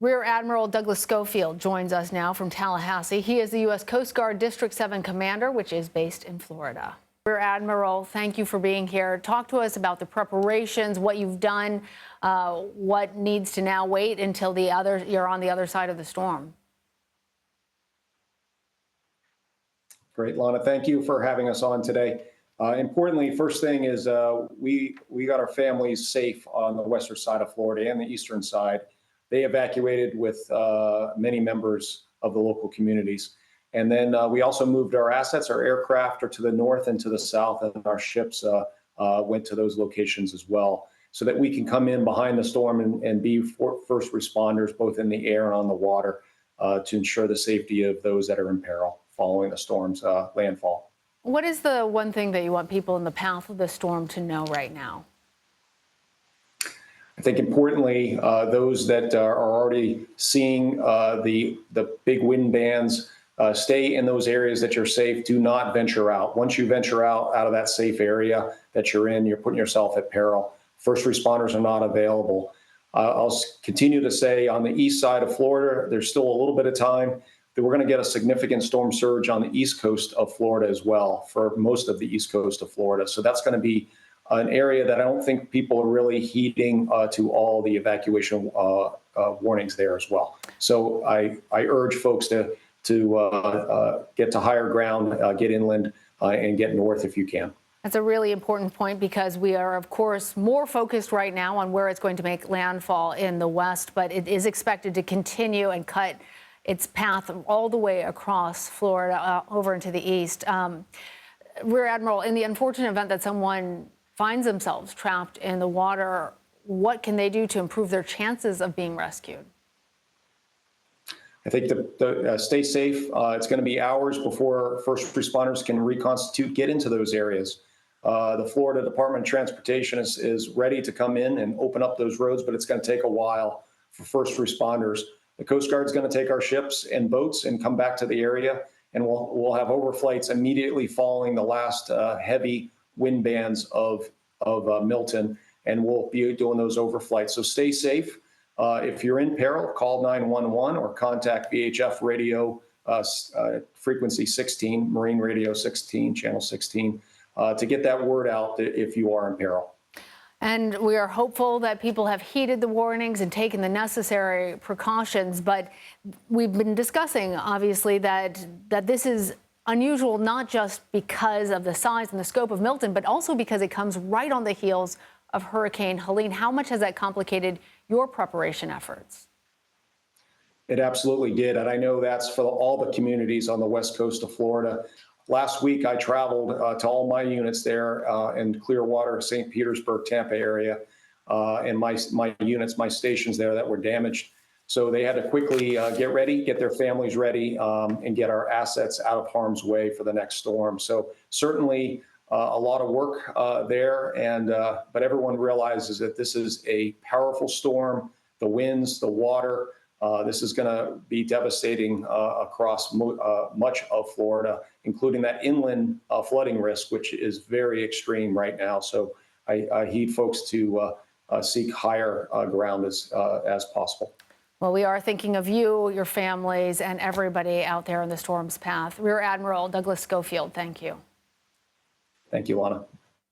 Rear Admiral Douglas Schofield joins us now from Tallahassee. He is the U.S. Coast Guard District 7 commander, which is based in Florida. Rear Admiral, thank you for being here. Talk to us about the preparations, what you've done, what needs to now wait until you're on the other side of the storm. Great, Lana. Thank you for having us on today. Importantly, first thing is we got our families safe on the western side of Florida and the eastern side. They evacuated with many members of the local communities. And then we also moved our assets, our aircraft are to the north and to the south, and our ships went to those locations as well, so that we can come in behind the storm and be first responders, both in the air and on the water, to ensure the safety of those that are in peril following the storm's landfall. What is the one thing that you want people in the path of the storm to know right now? I think importantly, those that are already seeing the big wind bands, stay in those areas that you're safe. Do not venture out. Once you venture out of that safe area that you're in, you're putting yourself at peril. First responders are not available. I'll continue to say on the east side of Florida, there's still a little bit of time that we're going to get a significant storm surge on the east coast of Florida as well, for most of the east coast of Florida. So that's going to be an area that I don't think people are really heeding to all the evacuation warnings there as well. So I urge folks to get to higher ground, get inland, and get north if you can. That's a really important point, because we are, of course, more focused right now on where it's going to make landfall in the west, but it is expected to continue and cut its path all the way across Florida over into the east. Rear Admiral, in the unfortunate event that someone finds themselves trapped in the water, what can they do to improve their chances of being rescued? I think stay safe. It's going to be hours before first responders can reconstitute, get into those areas. The Florida Department of Transportation is ready to come in and open up those roads, but it's going to take a while for first responders. The Coast Guard is going to take our ships and boats and come back to the area, and we'll have overflights immediately following the last heavy wind bands of Milton, and we'll be doing those overflights. So stay safe. If you're in peril, call 911 or contact VHF radio frequency 16, Marine Radio 16, channel 16, to get that word out if you are in peril. And we are hopeful that people have heeded the warnings and taken the necessary precautions. But we've been discussing, obviously, that this is unusual, not just because of the size and the scope of Milton, but also because it comes right on the heels of Hurricane Helene. How much has that complicated your preparation efforts? It absolutely did. And I know that's for all the communities on the west coast of Florida. Last week, I traveled to all my units there in Clearwater, St. Petersburg, Tampa area, and my units, my stations there that were damaged. So they had to quickly get ready, get their families ready, and get our assets out of harm's way for the next storm. So certainly a lot of work there, but everyone realizes that this is a powerful storm. The winds, the water, this is going to be devastating across much of Florida, including that inland flooding risk, which is very extreme right now. So I heed folks to seek higher ground as possible. Well, we are thinking of you, your families, and everybody out there in the storm's path. Rear Admiral Douglas Schofield, thank you. Thank you, Lana.